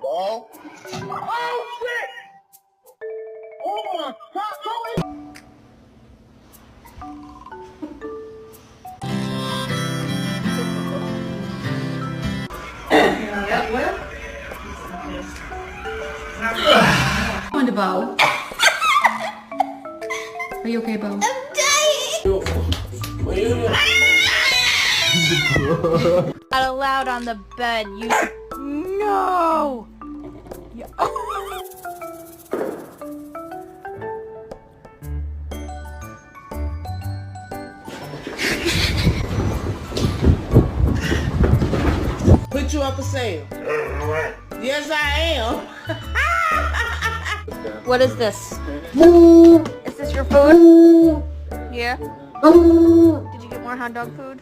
Ball. Oh shit! Oh my God! Yeah, well. On to Bo. Are you okay, Bo? I'm dying. Not allowed on the bed. You no. Yeah. Put you up for sale. Yes, I am. What is this? Is this your food? Yeah. Did you get more hot dog food?